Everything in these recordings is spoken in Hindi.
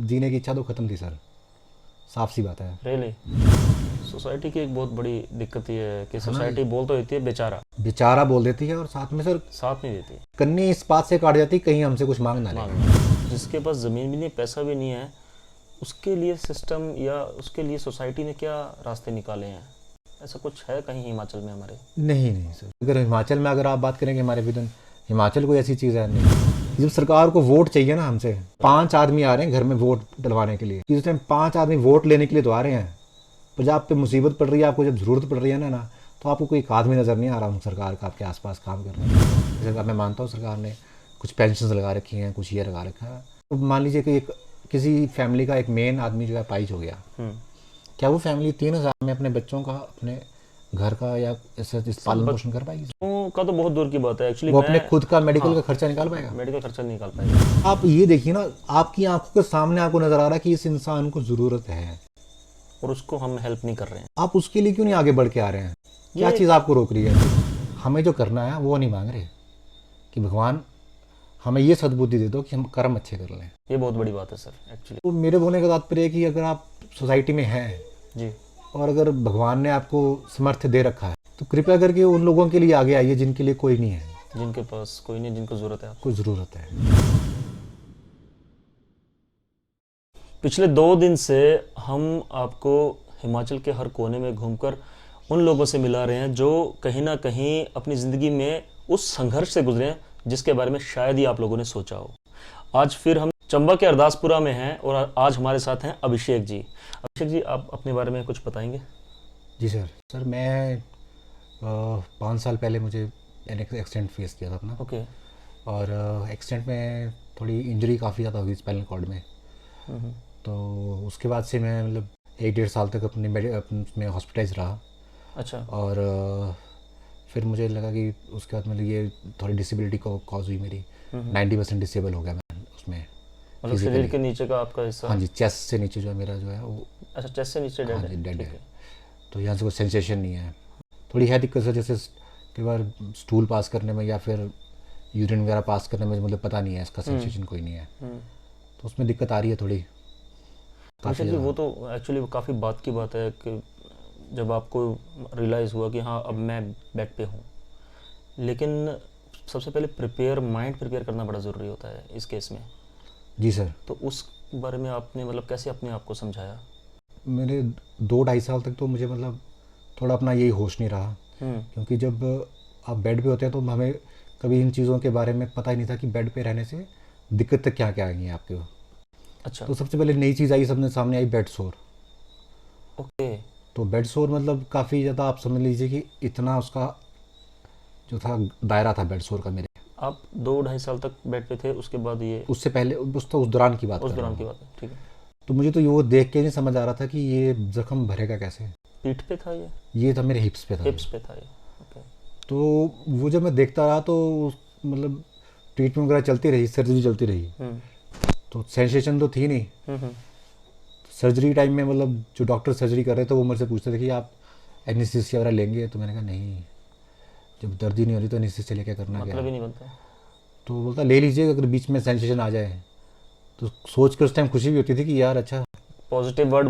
जीने की इच्छा तो ख़त्म थी सर, साफ सी बात है। रियली सोसाइटी की एक बहुत बड़ी दिक्कत ये है कि है ना? सोसाइटी बोल तो देती है बेचारा, बेचारा बोल देती है और साथ में सर साथ नहीं देती। कन्नी इस बात से काट जाती कहीं हमसे कुछ मांग ना ले। जिसके पास ज़मीन भी नहीं, पैसा भी नहीं है, उसके लिए सिस्टम या उसके लिए सोसाइटी ने क्या रास्ते निकाले हैं? ऐसा कुछ है कहीं हिमाचल में हमारे? नहीं सर, अगर हिमाचल में अगर आप बात करेंगे हमारे विदन, हिमाचल कोई ऐसी चीज़ है नहीं। जब सरकार को वोट चाहिए ना, हमसे 5 आदमी आ रहे हैं घर में वोट डलवाने के लिए, इस टाइम 5 आदमी वोट लेने के लिए तो आ रहे हैं, पर जब आप पे मुसीबत पड़ रही है, आपको जब ज़रूरत पड़ रही है ना तो आपको कोई एक आदमी नज़र नहीं आ रहा हूँ सरकार का आपके आसपास काम कर रहा है। जैसे मैं मानता हूँ सरकार ने कुछ पेंशन लगा रखी हैं, कुछ ये लगा रखा है। तो मान लीजिए कि एक किसी फैमिली का एक मेन आदमी जो है पाइज हो गया, क्या वो फैमिली 3,000 में अपने बच्चों का, अपने घर का या ऐसा पालन पोषण कर पाएगी? का तो बहुत दूर की बात है एक्चुअली। वो अपने खुद का मेडिकल का खर्चा निकाल पाएगा? मेडिकल खर्चा नहीं निकाल पाएगा। आप ये देखिए ना, आपकी आंखों के सामने आपको नजर आ रहा है कि इस इंसान को ज़रूरत है और उसको हम हेल्प नहीं कर रहे हैं। आप उसके लिए क्यों नहीं आगे बढ़ के आ रहे हैं? क्या चीज़ आपको रोक रही है? हमें जो करना है वो नहीं मांग रहे कि भगवान हमें ये सद्बुद्धि दे दो कि हम कर्म अच्छे कर लें। ये बहुत बड़ी बात है सर एक्चुअली। तो मेरे बोलने का तात्पर्य है कि अगर आप सोसाइटी में हैं जी, और अगर भगवान ने आपको समर्थ दे रखा है तो कृपया करके उन लोगों के लिए आगे आइए जिनके लिए कोई नहीं है, जिनके पास कोई नहीं, जिनको ज़रूरत है। कोई ज़रूरत है। पिछले 2 दिन से हम आपको हिमाचल के हर कोने में घूमकर उन लोगों से मिला रहे हैं जो कहीं ना कहीं अपनी ज़िंदगी में उस संघर्ष से गुजरे हैं जिसके बारे में शायद ही आप लोगों ने सोचा हो। आज फिर हम चंबा के अरदासपुरा में हैं और आज हमारे साथ हैं अभिषेक जी। अभिषेक जी, आप अपने बारे में कुछ बताएंगे? जी सर मैं 5 साल पहले मुझे एक्सीडेंट फेस किया था अपना। ओके। और एक्सीडेंट में थोड़ी इंजरी काफ़ी ज़्यादा हुई स्पाइनल कॉर्ड में। तो उसके बाद से मैं मतलब 1-1.5 साल तक अपने हॉस्पिटलाइज रहा। अच्छा। और फिर मुझे लगा कि उसके बाद मतलब ये थोड़ी डिसेबिलिटी को कॉज हुई मेरी। 90% डिसेबल हो गया मैं उसमें। मतलब शरीर के नीचे का आपका हिस्सा? हाँ जी, चेस्ट से नीचे जो है मेरा जो है वो। अच्छा, चेस्ट से नीचे डेड है? हाँ जी, डेड है। तो यहाँ से कोई सेंसेशन नहीं है। थोड़ी है दिक्कत, जैसे कई बार स्टूल पास करने में या फिर यूरिन वगैरह पास करने में मतलब पता नहीं है, इसका सेंसेशन कोई नहीं है। तो उसमें दिक्कत आ रही है थोड़ी काफ़ी। वो तो एक्चुअली काफ़ी बात की बात है कि जब आपको रियलाइज़ हुआ कि हाँ अब मैं बेड पे हूँ, लेकिन सबसे पहले माइंड प्रिपेयर करना बड़ा ज़रूरी होता है इस केस में। जी सर। तो उस बारे में आपने मतलब कैसे अपने आप को समझाया? मेरे 2-2.5 साल तक तो मुझे मतलब थोड़ा अपना यही होश नहीं रहा, क्योंकि जब आप बेड पे होते हैं तो हमें कभी इन चीज़ों के बारे में पता ही नहीं था कि बेड पे रहने से दिक्कत क्या क्या आएंगी आपके। अच्छा। तो सबसे पहले नई चीज़ आई, सबने सामने आई बेड सोर। ओके। तो बेड सोर मतलब काफ़ी ज़्यादा आप समझ लीजिए कि इतना उसका जो था दायरा था बेड सोर का मेरे। आप 2-2.5 साल तक बेड पे थे, उसके बाद ये? उससे पहले उस दौरान की बात उस कर रहा दौरान की हूँ। बात है, ठीक है। तो मुझे तो वो देख के नहीं समझ आ रहा था कि ये जख्म भरेगा कैसे। पीठ पे था ये था मेरे हिप्स पे था। हिप्स पे था ये? ओके। तो वो जब मैं देखता रहा तो मतलब ट्रीटमेंट वगैरह चलती रही, सर्जरी चलती रही, तो सेंसेशन तो थी नहीं। सर्जरी टाइम में मतलब जो डॉक्टर सर्जरी कर रहे थे वो मेरे से पूछते थे कि आप एनेस्थीसिया वगैरह लेंगे? तो मैंने कहा नहीं, जब दर्द ही नहीं हो रही तो एनेस्थीसिया लेके करना क्या। मतलब ही नहीं बनता। तो बोलता ले लीजिए अगर बीच में सेंसेशन आ जाए। तो सोच कर उस टाइम खुशी भी होती थी कि यार अच्छा पॉजिटिव वर्ड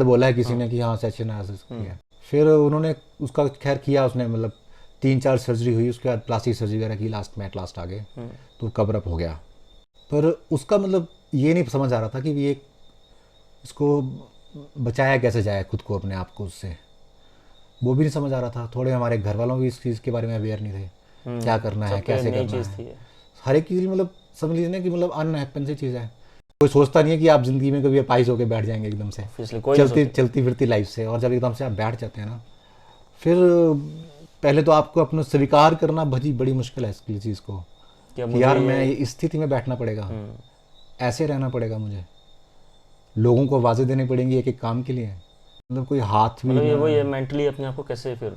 बोला है किसी ने कि हाँ सेंसेशन आ सकती है। फिर उन्होंने उसका खैर किया, उसने मतलब 3-4 सर्जरी हुई, उसके बाद प्लास्टिक सर्जरी वगैरह की, लास्ट आ गए तो कवर अप हो गया। पर उसका मतलब ये नहीं समझ आ रहा था कि ये इसको बचाया कैसे जाए खुद को, अपने आप को उससे, वो भी नहीं समझ आ रहा था। थोड़े हमारे घर वालों भी इस चीज़ के बारे में अवेयर नहीं थे, क्या करना है कैसे करना है। हर एक चीज़ मतलब समझ लीजिए ना कि मतलब अनहैपन सी चीज़ है। कोई सोचता नहीं है कि आप ज़िंदगी में कभी अपाइज होकर बैठ जाएंगे एकदम से चलती फिरती लाइफ से। और जब एकदम से आप बैठ जाते हैं ना, फिर पहले तो आपको अपना स्वीकार करना बड़ी मुश्किल है इसकी चीज़ को कि यार मैं इस स्थिति में बैठना पड़ेगा, ऐसे रहना पड़ेगा, मुझे लोगों को आवाज़ें देनी पड़ेंगी एक एक काम के लिए, मतलब कोई हाथ भी मतलब ये मेंटली अपने आप को कैसे फिर।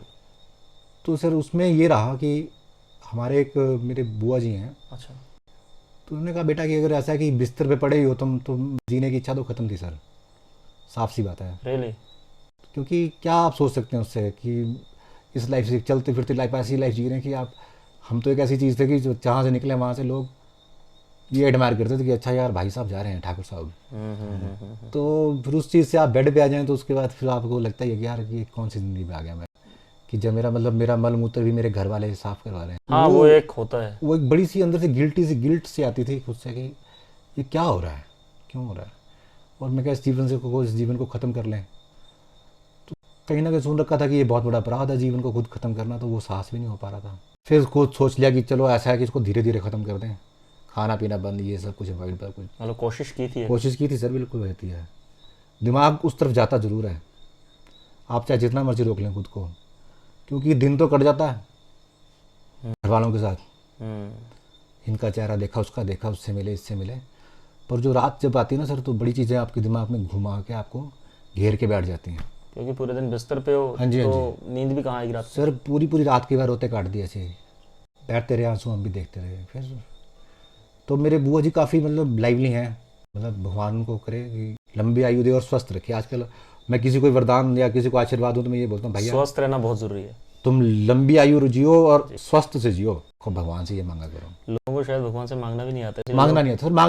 तो सर उसमें ये रहा कि हमारे एक मेरे बुआ जी हैं। अच्छा। तो उन्होंने कहा बेटा कि अगर ऐसा है कि बिस्तर पे पड़े ही हो तुम जीने की इच्छा तो ख़त्म थी सर, साफ सी बात है। रियली? क्योंकि क्या आप सोच सकते हैं उससे कि इस लाइफ से चलती फिरती लाइफ ऐसी लाइफ जी रहे हैं कि आप, हम तो एक ऐसी चीज़ थे कि जो जहाँ से निकले वहाँ से लोग ये एडमायर करते थे कि अच्छा यार भाई साहब जा रहे हैं ठाकुर साहब। तो फिर उस चीज़ से आप बेड पे आ जाएं तो उसके बाद फिर आपको लगता है कि यार ये कौन सी ज़िंदगी में आ गया मैं, कि जब मेरा मल मूत्र भी मेरे घर वाले साफ करवा रहे हैं। हाँ, वो एक होता है। वो एक बड़ी सी अंदर से गिल्ट सी आती थी खुद से कि ये क्या हो रहा है, क्यों हो रहा है, और मैं क्या इस जीवन को ख़त्म कर लें। तो कहीं ना कहीं सुन रखा था कि ये बहुत बड़ा अपराध है जीवन को खुद ख़त्म करना, तो वो साहस भी नहीं हो पा रहा था। फिर खुद सोच लिया कि चलो ऐसा है कि इसको धीरे धीरे ख़त्म कर दें, खाना पीना बंद, ये सब कुछ अवॉइड कर कुछ। मतलब कोशिश की थी सर, बिल्कुल रहती है। दिमाग उस तरफ जाता ज़रूर है, आप चाहे जितना मर्जी रोक लें खुद को, क्योंकि दिन तो कट जाता है घर वालों के साथ, इनका चेहरा देखा, उसका देखा, उससे मिले, इससे मिले, पर जो रात जब आती है ना सर, तो बड़ी चीज़ें आपके दिमाग में घुमा के आपको घेर के बैठ जाती हैं, क्योंकि पूरे दिन बिस्तर पे हो। हाँ जी, तो नींद भी कहाँ आएगी रात सर। पूरी रात की बार रोते काट दिए ऐसे, बैठते रहे, आंसू हम भी देखते रहे। फिर तो मेरे बुआ जी काफ़ी मतलब लाइवली हैं, मतलब भगवान उनको करे कि लंबी आयु दे और स्वस्थ रखे। आजकल मैं किसी को वरदान या किसी को आशीर्वाद दूँ तो मैं ये बोलता हूँ भैया स्वस्थ रहना बहुत ज़रूरी है, तुम लंबी आयु जियो और स्वस्थ से जियो, को भगवान से ये मांगा करो। लोगों को शायद भगवान से मांगना भी नहीं आता है, मांगना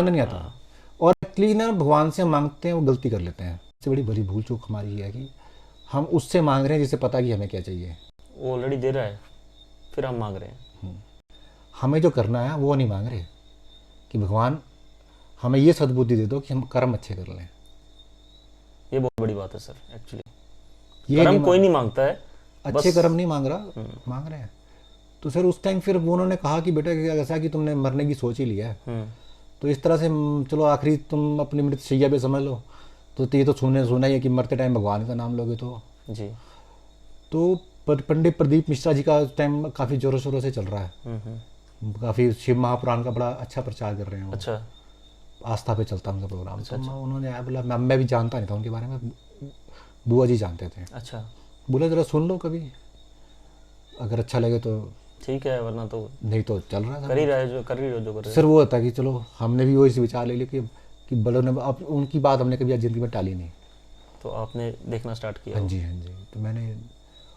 नहीं आता। और एक्चुअली ना भगवान से हम मांगते हैं वो गलती कर लेते हैं। सबसे बड़ी बड़ी भूल चूक हमारी ये है कि हम उससे मांग रहे हैं जिसे पता कि हमें क्या चाहिए, वो ऑलरेडी दे रहा है, फिर हम मांग रहे हैं। हमें जो करना है वो नहीं मांग रहे कि भगवान हमें ये सद्बुद्धि दे दो कि हम कर्म अच्छे कर लें। ये बहुत बड़ी बात है सर। एक्चुअली ये कर्म कोई नहीं मांगता है, अच्छे कर्म नहीं मांग रहा, मांग रहे हैं। तो सर उस टाइम फिर उन्होंने कहा कि बेटा ऐसा कि तुमने मरने की सोच ही लिया है, तो इस तरह से चलो आखिरी तुम अपनी मृतशैया पे समझ लो। तो ये तो सुना ही है कि मरते टाइम भगवान का नाम लोगे तो जी। तो पंडित प्रदीप मिश्रा जी का टाइम काफ़ी ज़ोरों शोरों से चल रहा है, काफ़ी शिव महापुराण का बड़ा अच्छा प्रचार कर रहे हैं। अच्छा, आस्था पे चलता उनका प्रोग्राम। तो उन्होंने आया, बोला मैं भी जानता नहीं था उनके बारे में, बुआ जी जानते थे। अच्छा, बोला जरा सुन लो कभी, अगर अच्छा लगे तो ठीक है, वरना तो नहीं तो चल रहा था, कर ही रहे जो कर रहे। सर वो होता कि चलो हमने भी वही विचार ले लिया कि बड़ों ने, अब उनकी बात हमने कभी ज़िंदगी में टाली नहीं। तो आपने देखना स्टार्ट किया? हाँ जी। तो मैंने,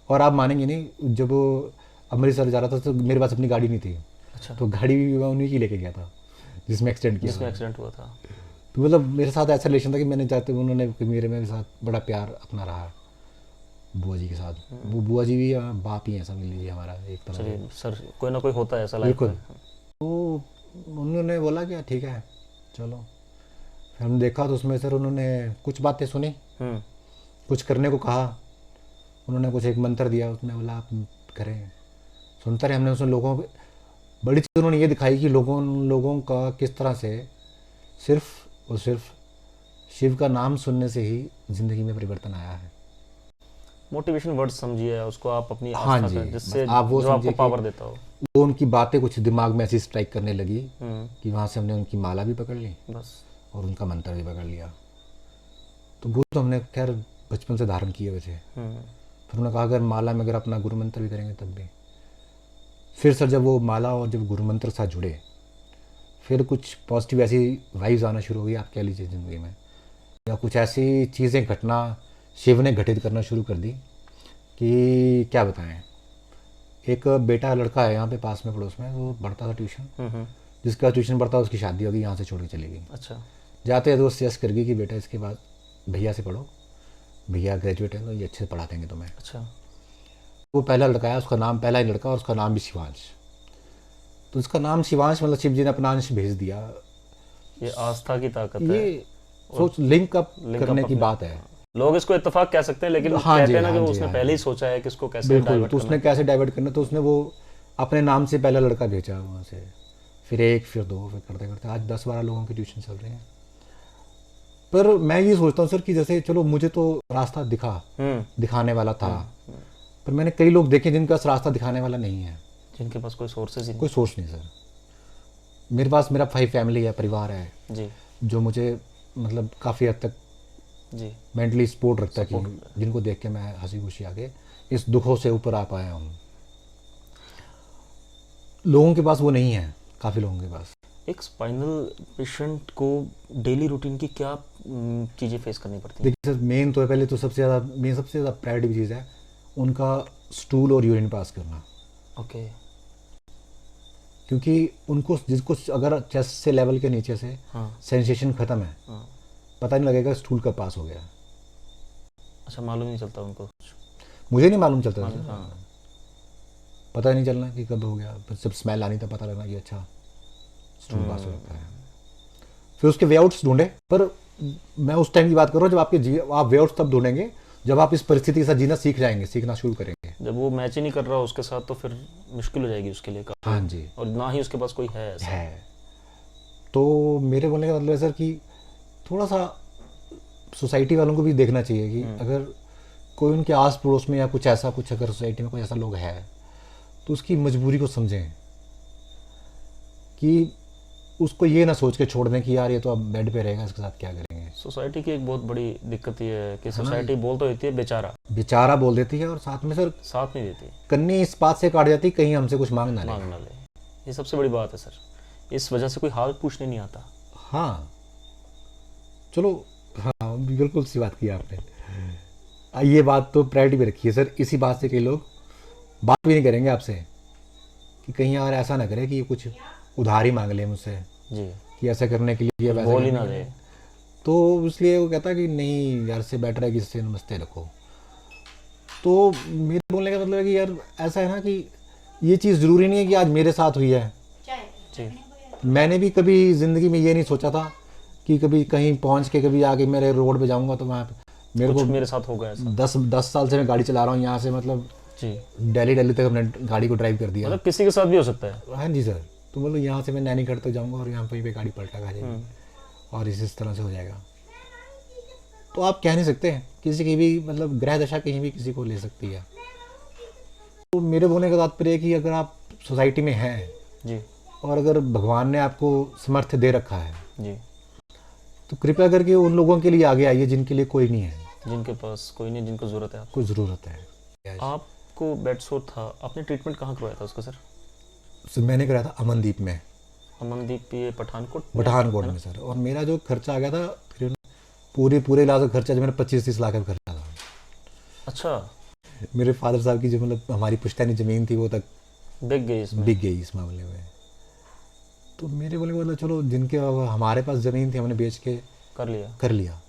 और आप मानेंगे नहीं, जब वो अमृतसर जा रहा था तो मेरे पास अपनी गाड़ी नहीं थी। अच्छा। तो गाड़ी भी मैं उन्हीं की लेके गया था जिसमें एक्सीडेंट हुआ था। तो मतलब मेरे साथ ऐसा रिलेशन था कि मैंने जाते उन्होंने मेरे साथ बड़ा प्यार अपना रहा बुआ जी के साथ। वो बुआ जी भी बाप ही है, समझ लीजिए हमारा एक तरह से। सर कोई ना कोई होता है ऐसा लाइफ में। तो उन्होंने बोला कि ठीक है चलो, फिर हमने देखा तो उसमें सर उन्होंने कुछ बातें सुनी, कुछ करने को कहा, उन्होंने कुछ एक मंत्र दिया, उसमें बोला आप करें, सुनते रहे हमने। उसमें लोगों बड़ी चीज़ उन्होंने ये दिखाई कि लोगों का किस तरह से सिर्फ और सिर्फ शिव का नाम सुनने से ही ज़िंदगी में परिवर्तन आया है। मोटिवेशन वर्ड समझिए उसको आप अपनी हाँ आस्था जी, का, जिससे आप वो जो आपको पावर देता हो। वो उनकी बातें कुछ दिमाग में ऐसी स्ट्राइक करने लगी कि वहाँ से हमने उनकी माला भी पकड़ ली बस, और उनका मंत्र भी पकड़ लिया। तो वो तो हमने खैर बचपन से धारण किए हुए थे। फिर उन्होंने कहा अगर माला में अगर अपना गुरु मंत्र भी करेंगे तब भी। फिर सर जब वो माला और जब गुरु मंत्र साथ जुड़े, फिर कुछ पॉजिटिव ऐसी वाइब्स आना शुरू हुई, आप कह लीजिए ज़िंदगी में, या कुछ ऐसी चीज़ें घटना शिव ने घटित करना शुरू कर दी कि क्या बताएं। एक बेटा लड़का है यहाँ पे पास में पड़ोस में, वो पढ़ता था ट्यूशन, जिसका ट्यूशन पढ़ता उसकी शादी हो गई, यहाँ से छोड़ के चली गई। अच्छा। जाते हैं तो सजेस्ट कर गई कि बेटा इसके बाद भैया से पढ़ो, भैया ग्रेजुएट है तो ये अच्छे से पढ़ा देंगे तुम्हें। अच्छा। वो पहला लड़का है, उसका नाम पहला ही लड़का, और उसका नाम भी शिवांश। तो उसका नाम शिवांश मतलब शिव जी ने अपना अंश भेज दिया। ये आस्था की ताकत है, ये सोच लिंक अप करने की बात है। लोग इसको इत्तेफाक कह सकते हैं, लेकिन हाँ कहते हैं ना हाँ कि उसने पहले ही सोचा है कि इसको कैसे बिल्कुल, डाइवर्ट तो उसने कैसे डाइवर्ट करना, तो उसने वो अपने नाम से पहला लड़का भेजा वहाँ से, फिर एक, फिर दो, फिर करते करते आज 10-12 लोगों की ट्यूशन चल रही है। पर मैं ये सोचता हूँ सर कि जैसे चलो मुझे तो रास्ता दिखाने वाला था, पर मैंने कई लोग देखे जिनके पास रास्ता दिखाने वाला नहीं है, जिनके पास कोई सोर्सेज कोई सोर्स नहीं सर। मेरे पास मेरा फैमिली है, परिवार है जी, जो मुझे मतलब काफ़ी हद तक जी मेंटली सपोर्ट रखता है, कि जिनको देख के मैं हंसी खुशी आके इस दुखों से ऊपर आ पाया हूँ। लोगों के पास वो नहीं है, काफ़ी लोगों के पास। एक स्पाइनल पेशेंट को डेली रूटीन की क्या चीज़ें फेस करनी पड़ती हैं? देखिए सर, मेन तो है पहले तो सबसे ज़्यादा प्रायोरिटी चीज़ है उनका स्टूल और यूरिन पास करना। ओके। क्योंकि उनको जिसको अगर चेस्ट से लेवल के नीचे से हाँ सेंसेशन ख़त्म है, हाँ। पता नहीं लगेगा स्टूल कब पास हो गया। अच्छा, मालूम नहीं चलता उनको। मुझे नहीं मालूम चलता था, हाँ पता ही नहीं चलना कि कब हो गया, पर जब स्मेल आनी तब पता लगना कि अच्छा स्टूल पास हो जाता है। फिर उसके वे आउट्स ढूंढे, पर मैं उस टाइम की बात कर रहा हूँ जब आप वे आउट्स तब ढूंढेंगे जब आप इस परिस्थिति के साथ जीना सीखना शुरू करेंगे। जब वो मैच ही नहीं कर रहा उसके साथ तो फिर मुश्किल हो जाएगी उसके लिए काफी। हाँ जी और ना ही उसके पास कोई है ऐसा। है। तो मेरे बोलने का मतलब है सर कि थोड़ा सा सोसाइटी वालों को भी देखना चाहिए कि अगर कोई उनके आस पड़ोस में या कुछ ऐसा कुछ अगर सोसाइटी में कोई ऐसा लोग है तो उसकी मजबूरी को समझें, कि उसको ये ना सोच के छोड़ दें कि यार ये तो अब बेड पे रहेगा, इसके साथ क्या करेंगे। सोसाइटी की एक बहुत बड़ी दिक्कत ये है कि है ना? सोसाइटी बोल तो देती है बेचारा, बेचारा बोल देती है और साथ में सर साथ नहीं देती, कन्नी इस बात से काट जाती कहीं हमसे कुछ मांग ना ले। मांग ना ले। ये सबसे बड़ी बात है सर, इस वजह से कोई हाल पूछने नहीं आता। हाँ चलो, हाँ बिल्कुल सी बात की आपने। ये बात तो प्रायोरिटी में रखी है सर, इसी बात से कई लोग बात भी नहीं करेंगे आपसे कि कहीं यार ऐसा ना करे कि ये कुछ उधार ही मांग ले मुझसे जी, कि ऐसा करने के लिए वैसा बोल ही करने ना के दे। लिए। तो इसलिए वो कहता कि नहीं यार से बेटर है कि इससे नमस्ते रखो। तो मेरे बोलने का मतलब है कि यार ऐसा है ना कि ये चीज़ ज़रूरी नहीं है कि आज मेरे साथ हुई है। जी, मैंने भी कभी ज़िंदगी में ये नहीं सोचा था कि कभी कहीं पहुंच के कभी आगे मेरे रोड पे जाऊंगा तो वहाँ पे मेरे कुछ को मेरे साथ होगा ऐसा। 10 साल से मैं गाड़ी चला रहा हूँ यहाँ से, मतलब जी, दिल्ली तक हमने गाड़ी को ड्राइव कर दिया। मतलब किसी के साथ भी हो सकता है। हाँ जी सर, तो मतलब यहाँ से मैं नैनीगढ़ तक जाऊँगा और यहाँ पे गाड़ी पलटा खा जाएगी और इस तरह से हो जाएगा। तो आप कह नहीं सकते, किसी की भी मतलब ग्रह दशा कहीं भी किसी को ले सकती है। तो मेरे बोलने का तात्पर्य है कि अगर आप सोसाइटी में हैं जी और अगर भगवान ने आपको सामर्थ्य दे रखा है जी, तो कृपया करके उन लोगों के लिए आगे आइए जिनके लिए कोई नहीं है, जिनके पास कोई नहीं, जिनको ज़रूरत है आपको। कोई ज़रूरत है। आपको बेड सोर था, आपने ट्रीटमेंट कहाँ करवाया था उसका सर? सर मैंने कराया था अमनदीप में, अमनदीप, ये पठानकोट में? पठानकोट में सर। और मेरा जो खर्चा आ गया था तकरीबन पूरे इलाज का खर्चा जो मैंने 25-30 लाख का खर्चा था। अच्छा, मेरे फादर साहब की जो मतलब हमारी पुश्तैनी ज़मीन थी वो तक बिक गई इसमें। बिक गई इस मामले में। तो मेरे बोले मतलब चलो जिनके हमारे पास ज़मीन थी हमने बेच के कर लिया।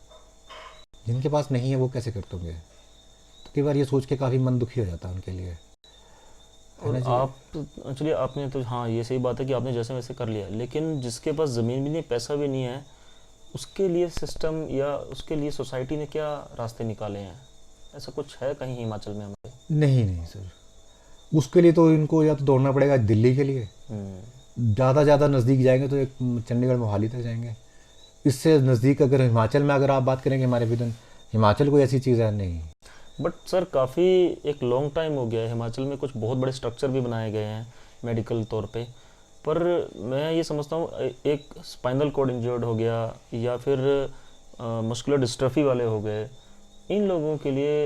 जिनके पास नहीं है वो कैसे करते होंगे। तो कई बार ये सोच के काफ़ी मन दुखी हो जाता है उनके लिए। और आप एक्चुअली आपने तो, हाँ ये सही बात है कि आपने जैसे वैसे कर लिया, लेकिन जिसके पास ज़मीन भी नहीं, पैसा भी नहीं है, उसके लिए सिस्टम या उसके लिए सोसाइटी ने क्या रास्ते निकाले हैं? ऐसा कुछ है कहीं हिमाचल में हमारे? नहीं सर, उसके लिए तो इनको या तो दौड़ना पड़ेगा दिल्ली के लिए, ज़्यादा नज़दीक जाएंगे तो एक चंडीगढ़ मोहाली तक जाएंगे। इससे नज़दीक अगर हिमाचल में अगर आप बात करेंगे हमारे विदन, हिमाचल कोई ऐसी चीज़ है नहीं। बट सर काफ़ी एक लॉन्ग टाइम हो गया है, हिमाचल में कुछ बहुत बड़े स्ट्रक्चर भी बनाए गए हैं मेडिकल तौर पे, पर मैं ये समझता हूँ एक स्पाइनल कॉर्ड इंजर्ड हो गया या फिर मस्कुलर डिस्ट्रफी वाले हो गए, इन लोगों के लिए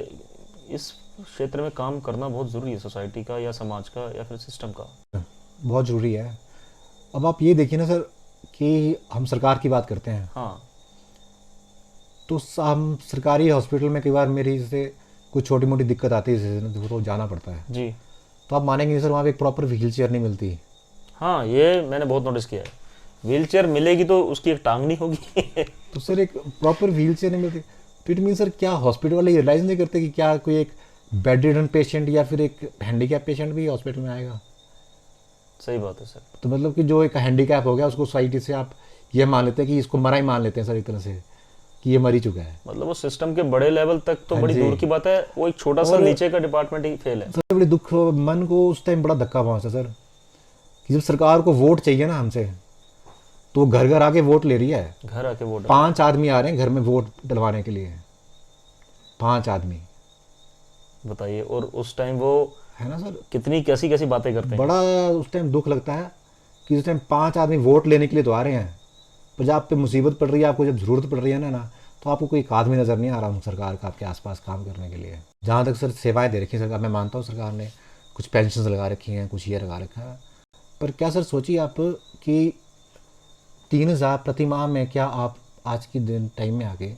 इस क्षेत्र में काम करना बहुत ज़रूरी है, सोसाइटी का या समाज का या फिर सिस्टम का। बहुत ज़रूरी है। अब आप ये देखिए ना सर कि हम सरकार की बात करते हैं, हाँ तो हम सरकारी हॉस्पिटल में कई बार मेरी जैसे कुछ छोटी मोटी दिक्कत आती है जैसे तो जाना पड़ता है, जी, तो आप मानेंगे नहीं सर वहाँ पे एक प्रॉपर व्हील चेयर नहीं मिलती। हाँ ये मैंने बहुत नोटिस किया है, व्हील चेयर मिलेगी तो उसकी एक टांग नहीं होगी। तो सर एक प्रॉपर व्हील चेयर नहीं मिलती, तो इट मीन सर क्या हॉस्पिटल वाले रियलाइज़ नहीं करते कि क्या कोई एक बेड रिडन पेशेंट या फिर एक हैंडीकैप पेशेंट भी हॉस्पिटल में आएगा। सही बात है सर। तो मतलब कि जो एक हैंडीकैप हो गया उसको सोसाइटी से आप ये मान लेते हैं कि इसको मरा ही मान लेते हैं सर एक तरह से कि ये मर ही चुका है। मतलब वो सिस्टम के बड़े लेवल तक तो हाँ बड़ी जी। दूर की बात है, वो एक छोटा सा और- नीचे का डिपार्टमेंट ही फेल है। सबसे बड़ी दुख मन को उस टाइम बड़ा धक्का पहुंचा सर कि जब सरकार को वोट चाहिए ना हमसे, तो वो घर घर आके वोट ले रही है। घर आके वोट 5 आदमी आ रहे हैं घर में वोट डलवाने के लिए, 5 आदमी, बताइए। और उस टाइम वो है ना सर। कितनी कैसी कैसी बातें करते हैं। बड़ा उस टाइम दुख लगता है कि उस टाइम 5 आदमी वोट लेने के लिए तो आ रहे हैं, पर जब आप पे मुसीबत पड़ रही है, आपको जब ज़रूरत पड़ रही है ना तो आपको कोई एक आदमी नज़र नहीं आ रहा सरकार का आपके आसपास काम करने के लिए। जहाँ तक सर सेवाएं दे रखी हैं सरकार, मैं मानता हूँ सरकार ने कुछ पेंशन लगा रखी हैं, कुछ ये लगा रखा है, पर क्या सर सोचिए आप कि 3,000 प्रति माह में क्या आप आज की दिन टाइम में आके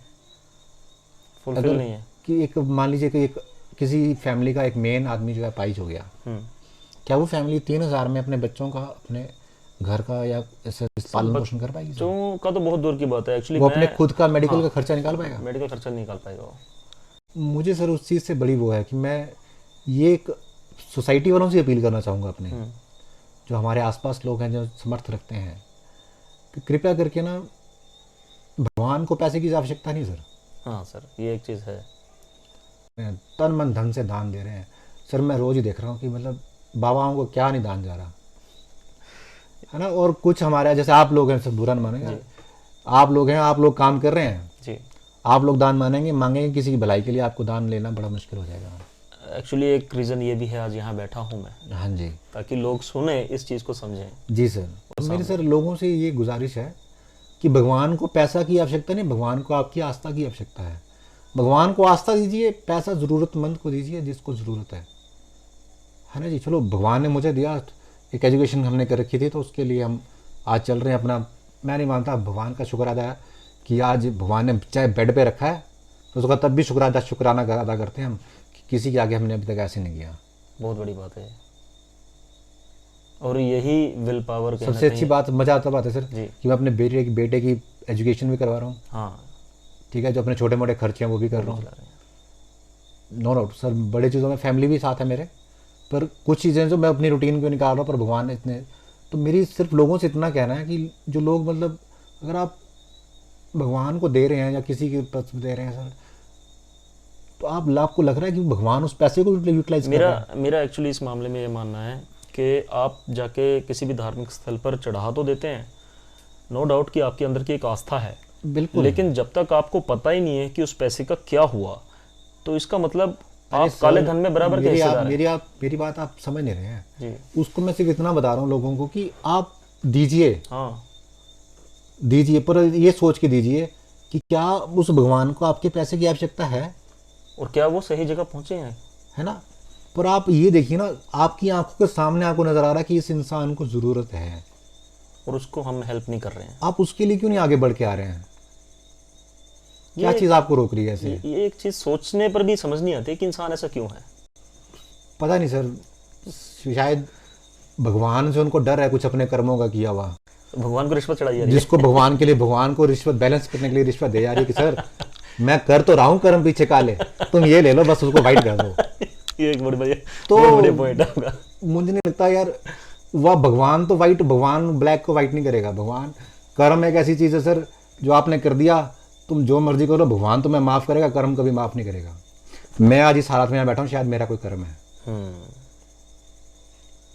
फुलफिल नहीं है। कि एक मान लीजिए कि एक किसी फैमिली का एक मेन आदमी जो है पाइज हो गया, हम्म, क्या वो फैमिली 3,000 में अपने बच्चों का, अपने घर का या ऐसे पालन पोषण कर पाएगी सर? बच्चों का तो बहुत दूर की बात है एक्चुअली। वो अपने खुद का मेडिकल का खर्चा निकाल पाएगा? मेडिकल खर्चा नहीं निकाल पाएगा वो। मुझे सर उस चीज़ से बड़ी वो है कि मैं ये एक सोसाइटी वालों से अपील करना चाहूँगा अपने, जो हमारे आसपास लोग हैं जो समर्थ रखते हैं, कि कृपया करके ना, भगवान को पैसे की आवश्यकता नहीं सर। हाँ सर, ये एक चीज़ है। तन मन धन से दान दे रहे हैं सर। मैं रोज़ ही देख रहा हूँ कि मतलब बाबाओं को क्या नहीं दान जा रहा है ना। और कुछ हमारे जैसे आप लोग हैं सर, बुरा न मानेंगे, आप लोग हैं, आप लोग काम कर रहे हैं जी, आप लोग दान मांगेंगे किसी की भलाई के लिए, आपको दान लेना बड़ा मुश्किल हो जाएगा। एक्चुअली एक रीज़न ये भी है आज यहाँ बैठा हूँ मैं। हाँ जी, ताकि लोग सुने, इस चीज़ को समझें। जी सर। मेरी सर लोगों से ये गुजारिश है कि भगवान को पैसा की आवश्यकता नहीं, भगवान को आपकी आस्था की आवश्यकता है। भगवान को आस्था दीजिए, पैसा ज़रूरतमंद को दीजिए जिसको ज़रूरत है ना जी। चलो भगवान ने मुझे दिया, एक एजुकेशन हमने कर रखी थी तो उसके लिए हम आज चल रहे हैं अपना। मैं नहीं मानता भगवान का शुक्र अदा कि आज भगवान ने चाहे बेड पे रखा है तो उसका तब भी शुक्राना अदा करते हैं हम कि किसी के आगे हमने अभी तक ऐसे नहीं किया। बहुत बड़ी बात है। और यही विल पावर का सबसे अच्छी बात, मज़ा आता बात है सर कि मैं अपने बेटे की एजुकेशन भी करवा रहा हूँ। हाँ ठीक है, जो अपने छोटे मोटे खर्चे हैं वो भी कर रहा हूँ। नो डाउट सर, बड़े चीज़ों में फैमिली भी साथ है मेरे, पर कुछ चीज़ें जो मैं अपनी रूटीन को निकाल रहा हूँ, पर भगवान ने इतने, तो मेरी सिर्फ लोगों से इतना कहना है कि जो लोग मतलब अगर आप भगवान को दे रहे हैं या किसी के पास दे रहे हैं सर, तो आपको लग रहा है कि भगवान उस पैसे को यूटिलाइज कर रहा है। मेरा एक्चुअली इस मामले में ये मानना है कि आप जाके किसी भी धार्मिक स्थल पर चढ़ा तो देते हैं, नो डाउट कि आपके अंदर की एक आस्था है, बिल्कुल, लेकिन जब तक आपको पता ही नहीं है कि उस पैसे का क्या हुआ, तो इसका मतलब आप काले धन में बराबर के हिस्सेदार हैं। मेरी बात आप समझ नहीं रहे हैं जी। उसको मैं सिर्फ इतना बता रहा हूँ लोगों को कि आप दीजिए, हाँ दीजिए, पर ये सोच के दीजिए कि क्या उस भगवान को आपके पैसे की आवश्यकता है, और क्या वो सही जगह पहुंचे हैं, है ना। पर आप ये देखिए ना, आपकी आंखों के सामने आपको नजर आ रहा है कि इस इंसान को जरूरत है, और उसको हम हेल्प नहीं कर रहे हैं। आप उसके लिए क्यों नहीं आगे बढ़ के आ रहे हैं? क्या चीज आपको रोक रही है ऐसे? ये एक चीज सोचने पर भी समझ नहीं आती कि इंसान ऐसा क्यों है। पता नहीं सर, शायद भगवान से उनको डर है कुछ अपने कर्मों का किया हुआ। भगवान को रिश्वत चढ़ाई जा रही है। जिसको भगवान के लिए, भगवान को रिश्वत बैलेंस करने के लिए रिश्वत दे जा रही है कि सर मैं कर तो रहा हूँ कर्म पीछे काले, तुम ये ले लो बस, उसको वाइट कर दो। ये एक बड़े बड़े तो बड़े पॉइंट है आपका। मुझे नहीं लगता यार, वह भगवान तो वाइट, भगवान ब्लैक को वाइट नहीं करेगा। भगवान, कर्म एक ऐसी चीज़ है सर जो आपने कर दिया, तुम जो मर्जी करो, भगवान तुम्हें माफ़ करेगा, कर्म कभी माफ़ नहीं करेगा। मैं आज इस हालत में यहाँ बैठा हूँ, शायद मेरा कोई कर्म है,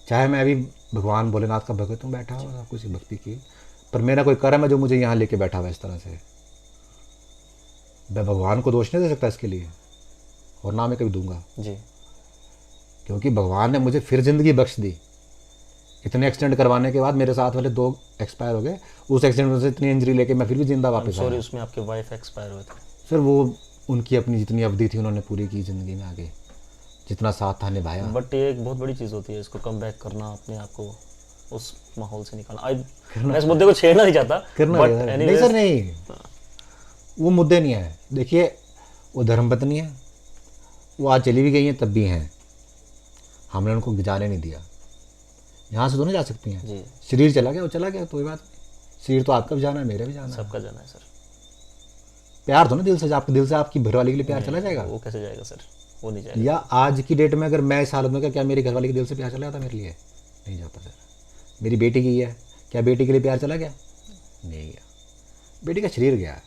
चाहे मैं अभी भगवान भोलेनाथ का भगत हूँ बैठा हुआ कुछ भक्ति की, पर मेरा कोई कर्म है जो मुझे यहाँ लेके बैठा हुआ है इस तरह से। मैं भगवान को दोष नहीं दे सकता इसके लिए, और ना मैं कभी दूंगा जी, क्योंकि भगवान ने मुझे फिर ज़िंदगी बख्श दी। इतने एक्सीडेंट करवाने के बाद मेरे साथ वाले 2 एक्सपायर हो गए, उस एक्सीडेंट में से इतनी इंजरी लेके मैं फिर भी जिंदा वापस आया। सॉरी, उसमें आपके वाइफ एक्सपायर हुए थे सर वो उनकी अपनी जितनी अवधि थी उन्होंने पूरी की ज़िंदगी में, आगे जितना साथ था निभाया। बट ये एक बहुत बड़ी चीज़ होती है, इसको कम बैक करना, अपने आप को उस माहौल से निकालना। मैं इस मुद्दे को छेड़ना नहीं चाहता, करना बट नहीं सर, नहीं वो मुद्दे नहीं है। देखिए वो धर्मपत्नी है, वो आज चली भी गई हैं तब भी हैं, हमने उनको जाने नहीं दिया। यहाँ से तो नहीं जा सकती हैं जी, शरीर चला गया, वो चला गया, कोई बात नहीं। शरीर तो आपका भी जाना है, मेरा भी जाना है, सबका जाना है सर। प्यार तो ना दिल से, आपके दिल से आपकी घरवाली के लिए प्यार चला जाएगा? वो कैसे जाएगा सर, वो नहीं जाएगा। या आज की डेट में अगर मैं इस हालत में, क्या मेरी घरवाली के दिल से प्यार चला जाता मेरे लिए? नहीं जाता सर। मेरी बेटी की है, क्या बेटी के लिए प्यार चला गया? नहीं गया। बेटी का शरीर गया है,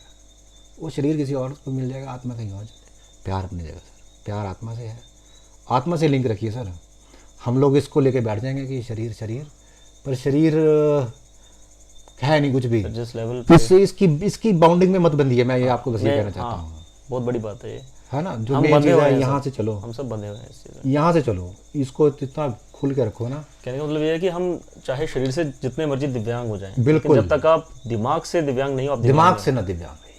वो शरीर किसी और को मिल जाएगा, आत्मा कहीं और जाए। प्यार अपनी जगह सर, प्यार आत्मा से है, आत्मा से लिंक रखिए सर। हम लोग इसको लेके बैठ जाएंगे कि शरीर शरीर, पर शरीर है नहीं कुछ भी। जिस लेवल इससे इसकी बाउंडिंग में मत बंधिए, मैं ये आपको बस ये कहना चाहता हूँ। बहुत बड़ी बात है ये, है ना, जो हम मेन बंधे चीज़ हुए है, हैं यहाँ सर। से चलो, हम सब बंधे हुए हैं इस चीज़ में। यहाँ से चलो, इसको इतना खुल के रखो ना। कहने का मतलब ये है कि हम चाहे शरीर से जितने मर्जी दिव्यांग हो जाएं, बिल्कुल। लेकिन जब तक आप दिमाग से दिव्यांग नहीं हो, आप दिमाग से ना दिव्यांग है।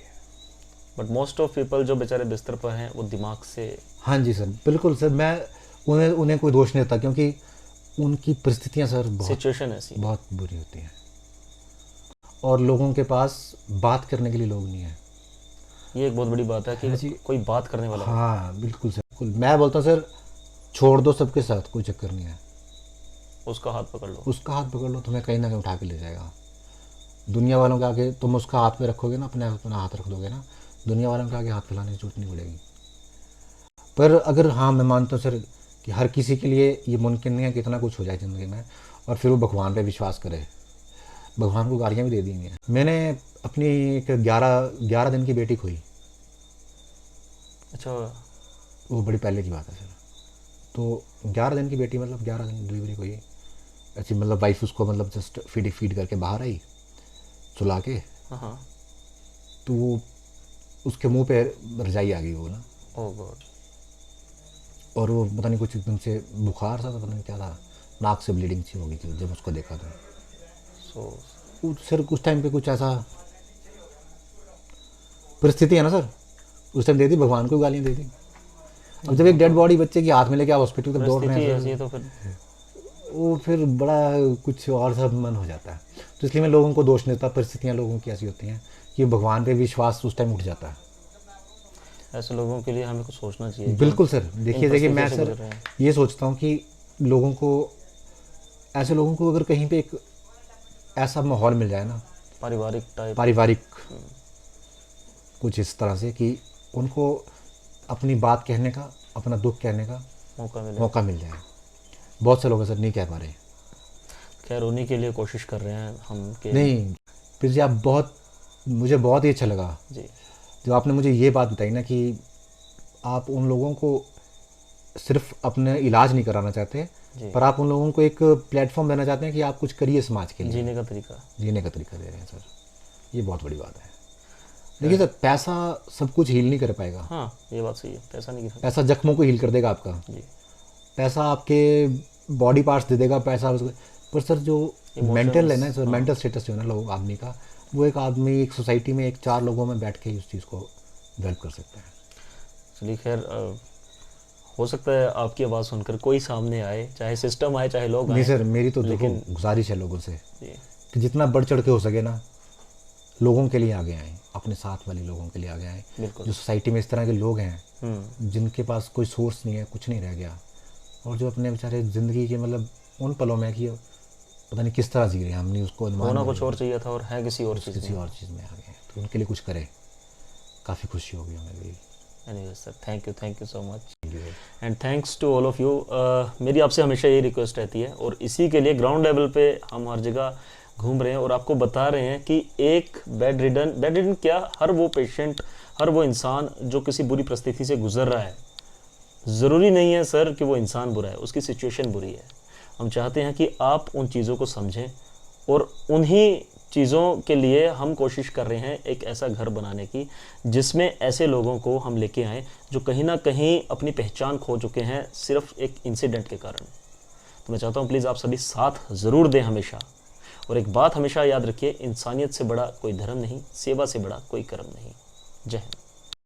बट मोस्ट ऑफ पीपल जो बेचारे बिस्तर पर हैं वो दिमाग से। हाँ जी सर, बिल्कुल सर। मैं उन्हें कोई दोष नहीं देता, क्योंकि उनकी परिस्थितियाँ सर बहुत सिचुएशन ऐसी बहुत बुरी होती हैं, और लोगों के पास बात करने के लिए लोग नहीं है। ये एक बहुत बड़ी बात है कि कोई बात करने वाला हो। हाँ बिल्कुल सर, बिल्कुल। मैं बोलता हूँ सर, छोड़ दो सबके साथ, कोई चक्कर नहीं है। उसका हाथ पकड़ लो। उसका हाथ पकड़ लो, तुम्हें कहीं ना कहीं उठा के ले जाएगा। दुनिया वालों के आगे तुम उसका हाथ पे रखोगे ना, अपने अपना हाथ रख दोगे ना, दुनिया वालों के आगे हाथ फैलाने की जरूरत नहीं पड़ेगी। पर अगर हाँ, मैं मानता हूँ सर कि हर किसी के लिए ये मुमकिन नहीं है कि इतना कुछ हो जाए ज़िंदगी में और फिर वो भगवान पे विश्वास करे। भगवान को गालियाँ भी दे दी हैं। मैंने अपनी एक 11 दिन की बेटी खोई। अच्छा। वो बड़ी पहले की बात है सर। तो 11 दिन की बेटी, मतलब 11 दिन डिलीवरी हुई ऐसी, मतलब वाइफ उसको मतलब जस्ट फीड करके बाहर आई सुला के, हाँ। तो वो उसके मुंह पे रजाई आ गई वो ना, ओह गॉड। और वो पता नहीं कुछ एकदम से बुखार था, पता नहीं क्या था, नाक से ब्लीडिंग सी हो गई थी जब उसको देखा तो। सो सर उस टाइम पे कुछ ऐसा परिस्थिति है ना सर, उस टाइम दे दी, भगवान को गालियाँ दे दी। अब जब एक डेड बॉडी बच्चे की हाथ में लेके आप हॉस्पिटल तक दौड़ रहे परिस्थिति हैं ऐसी है सर, तो फिर वो फिर बड़ा कुछ और सा मन हो जाता है। तो इसलिए मैं लोगों को दोष देता, परिस्थितियाँ लोगों की ऐसी होती हैं कि भगवान पे विश्वास उस टाइम उठ जाता है। ऐसे लोगों के लिए हमें कुछ सोचना चाहिए कि बिल्कुल हम सर। इन देखिए परिस्थितियों मैं से सर गुजर रहे हैं। ये सोचता हूँ कि लोगों को, ऐसे लोगों को अगर कहीं पे एक ऐसा माहौल मिल जाए ना, पारिवारिक टाइप। पारिवारिक कुछ इस तरह से कि उनको अपनी बात कहने का, अपना दुख कहने का मौका मिल जाए। बहुत से लोग सर नहीं कह पा रहे। खैर उन्हीं के लिए कोशिश कर रहे हैं हम कि नहीं, फिर जी आप मुझे बहुत ही अच्छा लगा जी जब आपने मुझे ये बात बताई ना कि आप उन लोगों को सिर्फ अपने इलाज नहीं कराना चाहते, जी। पर आप उन लोगों को एक प्लेटफॉर्म देना चाहते हैं कि आप कुछ करिए समाज के लिए, जीने का तरीका। जीने का तरीका दे रहे हैं सर। ये बहुत बड़ी बात है। देखिए सर, पैसा सब कुछ हील नहीं कर पाएगा। हाँ ये बात सही है, पैसा नहीं गिरा। पैसा जख्मों को हील कर देगा आपका, जी। पैसा आपके बॉडी पार्ट्स दे देगा पैसा, पर सर जो मेंटल है ना सर, मेंटल स्टेटस जो है ना लोग आदमी का, वो एक आदमी एक सोसाइटी में एक 4 लोगों में बैठ के ही उस चीज़ को डेवलप कर सकता है। चलिए खैर, हो सकता है आपकी आवाज़ सुनकर कोई सामने आए, चाहे सिस्टम आए चाहे लोग नहीं आए। सर, मेरी तो देखो लेकिन गुजारिश है लोगों से जी कि जितना बढ़ चढ़ के हो सके ना, लोगों के लिए आगे आएँ, अपने साथ वाले लोगों के लिए आगे आएँ। बिल्कुल। जो सोसाइटी में इस तरह के लोग हैं जिनके पास कोई सोर्स नहीं है, कुछ नहीं रह गया, और जो अपने बेचारे ज़िंदगी के मतलब उन पलों में कि पता नहीं किस तरह जी रहे हैं, हमने उसको होना कुछ और चाहिए था और है किसी और चीज़ किसी और चीज़ में आ गए हैं, तो उनके लिए कुछ करें। काफ़ी खुशी होगी हमें भी। Anyway sir, thank you so much and thanks to all of you. मेरी आपसे हमेशा ये रिक्वेस्ट रहती है और इसी के लिए ग्राउंड लेवल पे हम हर जगह घूम रहे हैं और आपको बता रहे हैं कि एक बेड रिडन क्या, हर वो पेशेंट, हर वो इंसान जो किसी बुरी परिस्थिति से गुजर रहा है, ज़रूरी नहीं है सर कि वो इंसान बुरा है, उसकी सिचुएशन बुरी है। हम चाहते हैं कि आप उन चीज़ों को समझें और उन्हीं चीज़ों के लिए हम कोशिश कर रहे हैं एक ऐसा घर बनाने की जिसमें ऐसे लोगों को हम लेके आएँ जो कहीं ना कहीं अपनी पहचान खो चुके हैं सिर्फ एक इंसिडेंट के कारण। तो मैं चाहता हूँ प्लीज़ आप सभी साथ ज़रूर दें हमेशा, और एक बात हमेशा याद रखिए, इंसानियत से बड़ा कोई धर्म नहीं, सेवा से बड़ा कोई कर्म नहीं। जय हिंद।